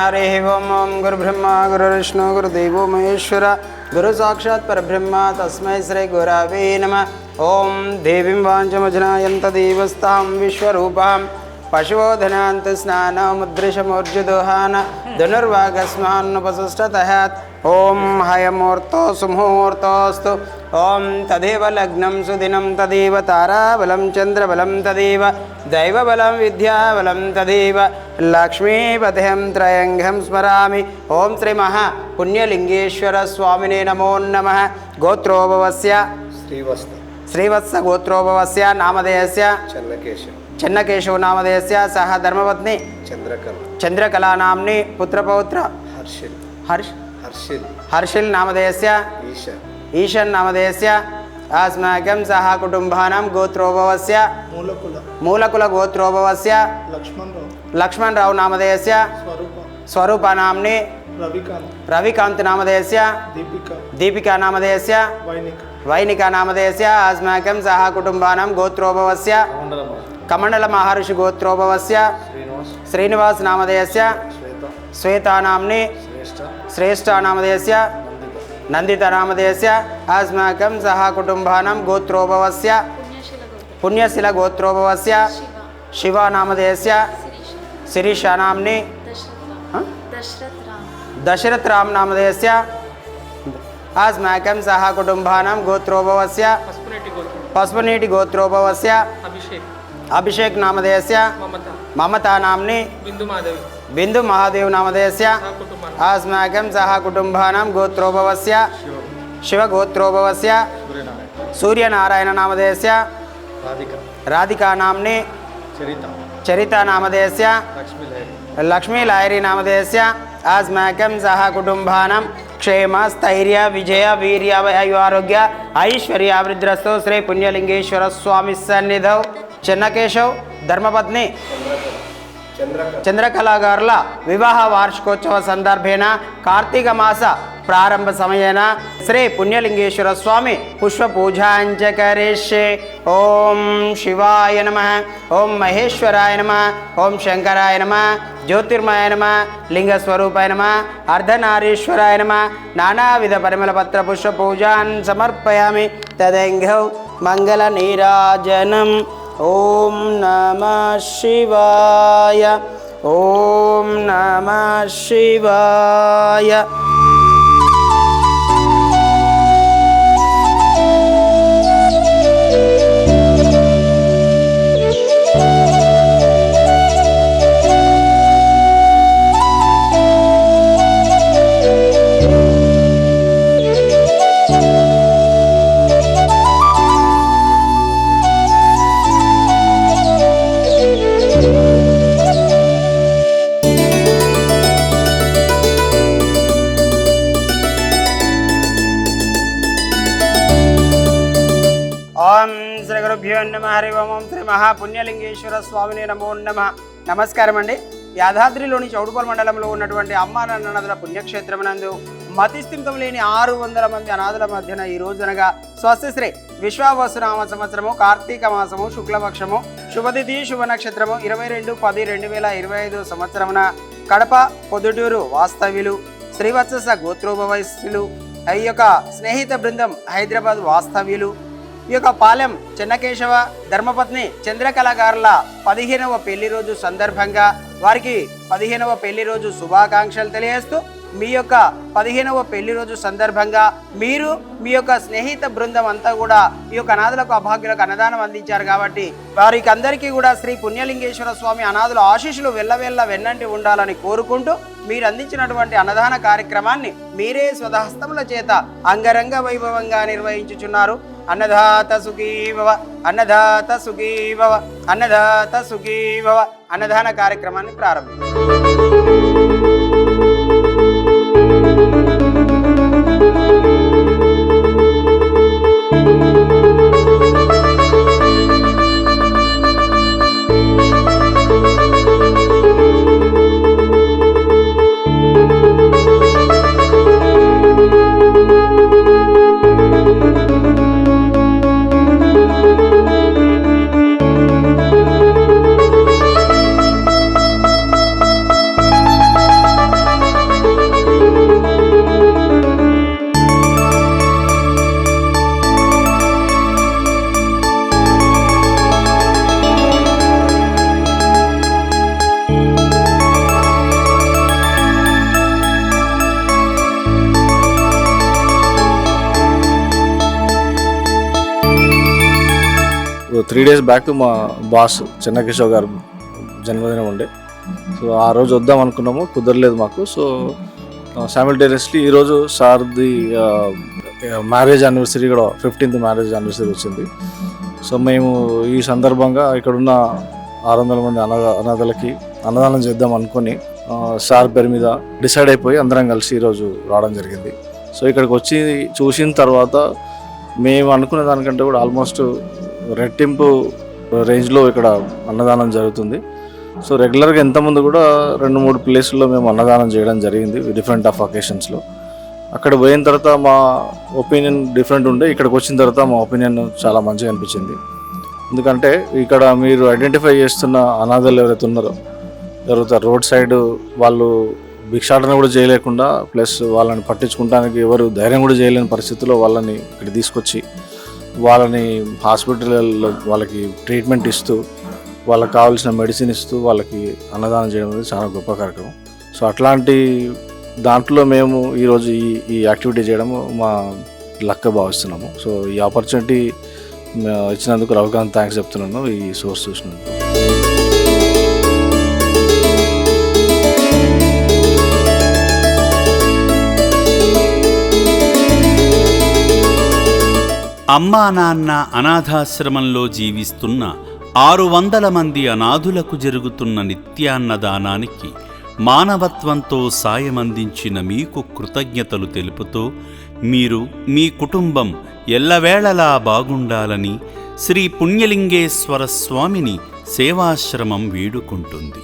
हरिः ओम् ॐ गुरुब्रह्मा गुरुर्विष्णु गुरुदेवो महेश्वर गुरु साक्षात् परब्रह्म तस्मै श्री गुरवे नमः। ॐ देवीं वाञ्छमजनायन्त देवस्तां विश्वरूपां पशुवोधनान्त स्नानमुद्रिशमूर्जुदोहान धनुर्वागस्मान्नुपसृष्टतः। ॐ हयमुहूर्तो सुमुहूर्तोऽस्तु। ॐ तदेव लग्नं सुदिनं तदेव ताराबलं चन्द्रबलं तदेव दैवबलं विद्याबलं तदेव लक्ष्मीपतिं त्रयङ्घं स्मरामि। ॐ श्री महापुण्यलिङ्गेश्वर स्वामिने नमो नमः। गोत्रोभवस्य श्रीवत्स गोत्रोभवस्य नामधेयस्य चन्नकेशव नामधेयस्य सह धर्मपत्नी चंद्रकला नाम्नी पुत्रपौत्र हर्षिल नामधेयस्य ईशन् नामधेयस्य अस्माकं सह कुटुम्बानां गोत्रोभवस्य मूलकुल गोत्रोभवस्य लक्ष्मणराव नामधेयस्य स्वरूपा नाम्नी रविकांत नामधेयस्य दीपिका नामधेयस्य वैनिका नामधेयस्य अस्माकं सह कुटुम्बानां गोत्रोभवस्य कमंडल महर्षि गोत्रोभवस्य श्रीनिवास नामधेयस्य श्वेता नाम्नी श्रेष्ठा नामधेयस्य नंदिता नामधेयस्य अस्माकं सह कुटुम्बानां गोत्रोभवस्य पुण्यशील गोत्रोभवस्य शिवा नामधेयस्य शिरीषा नाम्नी दशरथ राम नामधेयस्य अस्माकं सह कुटुम्बानां गोत्रोभवस्य पस्पनेटि गोत्रोभवस्य अभिषेक नामधेयस्य ममता नाम्नी बिंदु महादेव नामधेयस्य अस्माकं सह कुटुम्बानां गोत्रोभवस्य शिव गोत्रोभवस्य सूर्यनारायण नामधेयस्य राधिका नाम्नी चरिता नामधेयस्य लक्ष्मी लाहिरी नामधेयस्य अस्माकं सह कुटुम्बानां क्षेम स्थैर्य विजय वीर्य आरोग्य ऐश्वर्याभिवृद्धिरस्तु। श्री पुण्यलिंगेश्वर स्वामी सन्निधौ చెన్నకేశవ్ ధర్మపత్ని చంద్రకళాగారుల వివాహ వార్షికోత్సవ సందర్భేన కార్తీక మాస ప్రారంభ సమయేన శ్రీ పుణ్యలింగేశ్వర స్వామి పుష్ప పూజాంచ కరిష్యే. ఓం శివాయ నమః, ఓం మహేశ్వరాయ నమః, ఓం శంకరాయ నమః, జ్యోతిర్మయ నమః, లింగస్వరూపాయ నమః, అర్ధనారీశ్వరాయ నమః. నానావిధ పరిమళ పత్ర పుష్ప పూజాన్ సమర్పయామి. తదంఘౌ మంగళ నీరాజనం. ఓం నమః శివాయ, ఓం నమః శివాయ. ఓం శ్రీ గురుభ్యో నమః. హరి ఓం శ్రీ మహాపుణ్యలింగేశ్వర స్వామిని నమో నమః. నమస్కారం అండి. యాదాద్రిలోని చౌడుపల్ మండలంలో ఉన్నటువంటి అమ్మా నాన్న నదుల పుణ్యక్షేత్రమునందు మతిస్థిమితం లేని 600 మంది అనాథుల మధ్యన ఈ రోజునగా స్వస్తిశ్రీ విశ్వావసునామ సంవత్సరము కార్తీక మాసము శుక్లపక్షము శుభతిథి శుభ నక్షత్రము 22/10/2025 సంవత్సరమున కడప పొద్దుటూరు వాస్తవ్యులు శ్రీవత్స గోత్రోభవస్యులు ఈ యొక్క స్నేహిత బృందం హైదరాబాద్ వాస్తవ్యులు ఈ యొక్క పాలెం చెన్నకేశవ ధర్మపత్ని చంద్రకళాగారుల 15వ పెళ్లి రోజు సందర్భంగా వారికి 15వ పెళ్లి రోజు శుభాకాంక్షలు తెలియజేస్తూ మీ యొక్క 15వ పెళ్లి రోజు సందర్భంగా మీరు మీ యొక్క స్నేహిత బృందం అంతా కూడా ఈ యొక్క అనాథులకు అభాగ్యులకు అన్నదానం అందించారు కాబట్టి వారికి అందరికీ కూడా శ్రీ పుణ్యలింగేశ్వర స్వామి అనాథుల ఆశీస్సులు వెళ్ళవెళ్ళ వెన్నంటి ఉండాలని కోరుకుంటూ మీరు అందించినటువంటి అన్నదాన కార్యక్రమాన్ని మీరే స్వహస్తముల చేత అంగరంగ వైభవంగా నిర్వహించుచున్నారు. అన్నదాత సుఖీ భవ, అన్నదాత సుఖీ భవ, అన్నదాత సుఖీ భవ. అన్నదాన కార్యక్రమాన్ని ప్రారంభించారు. 3 days బ్యాక్ మా బాస్ చెన్నకిషోర్ గారు జన్మదినం ఉండే. సో ఆ రోజు వద్దాం అనుకున్నాము, కుదరలేదు మాకు. సో సైమల్టేనియస్లీ ఈరోజు సార్ది మ్యారేజ్ యానివర్సరీ కూడా 15th మ్యారేజ్ యానివర్సరీ వచ్చింది. సో మేము ఈ సందర్భంగా ఇక్కడున్న 600 మంది అనాథలకి అన్నదానం చేద్దాం అనుకొని సార్ పేరు మీద డిసైడ్ అయిపోయి అందరం కలిసి ఈరోజు రావడం జరిగింది. సో ఇక్కడికి వచ్చి చూసిన తర్వాత మేము అనుకున్న దానికంటే కూడా ఆల్మోస్ట్ రెట్టింపు రేంజ్లో ఇక్కడ అన్నదానం జరుగుతుంది. సో రెగ్యులర్గా ఎంతమంది కూడా 2-3 ప్లేసుల్లో మేము అన్నదానం చేయడం జరిగింది డిఫరెంట్ ఆఫ్ అకేషన్స్లో. అక్కడ పోయిన తర్వాత మా ఒపీనియన్ డిఫరెంట్ ఉండే, ఇక్కడికి వచ్చిన తర్వాత మా ఒపీనియన్ చాలా మంచిగా అనిపించింది. ఎందుకంటే ఇక్కడ మీరు ఐడెంటిఫై చేస్తున్న అనాథలు ఎవరైతే ఉన్నారో, ఎవరైతే రోడ్ సైడ్ వాళ్ళు భిక్షాటన కూడా చేయలేకుండా ప్లస్ వాళ్ళని పట్టించుకోవడానికి ఎవరు ధైర్యం కూడా చేయలేని పరిస్థితుల్లో వాళ్ళని ఇక్కడ తీసుకొచ్చి వాళ్ళని హాస్పిటల్లో వాళ్ళకి ట్రీట్మెంట్ ఇస్తూ వాళ్ళకి కావాల్సిన మెడిసిన్ ఇస్తూ వాళ్ళకి అన్నదానం చేయడం అనేది చాలా గొప్ప కార్యక్రమం. సో అట్లాంటి దాంట్లో మేము ఈరోజు ఈ యాక్టివిటీ చేయడం మా లక్గా భావిస్తున్నాము. సో ఈ ఆపర్చునిటీ ఇచ్చినందుకు రవికాంత్ థ్యాంక్స్ చెప్తున్నాను ఈ సోర్స్ చూసినందుకు. అమ్మా నాన్న అనాథాశ్రమంలో జీవిస్తున్న 600 మంది అనాథులకు జరుగుతున్న నిత్యాన్నదానానికి మానవత్వంతో సాయమందించిన మీకు కృతజ్ఞతలు తెలుపుతూ మీరు మీ కుటుంబం ఎల్లవేళలా బాగుండాలని శ్రీ పుణ్యలింగేశ్వర స్వామిని సేవాశ్రమం వేడుకుంటుంది.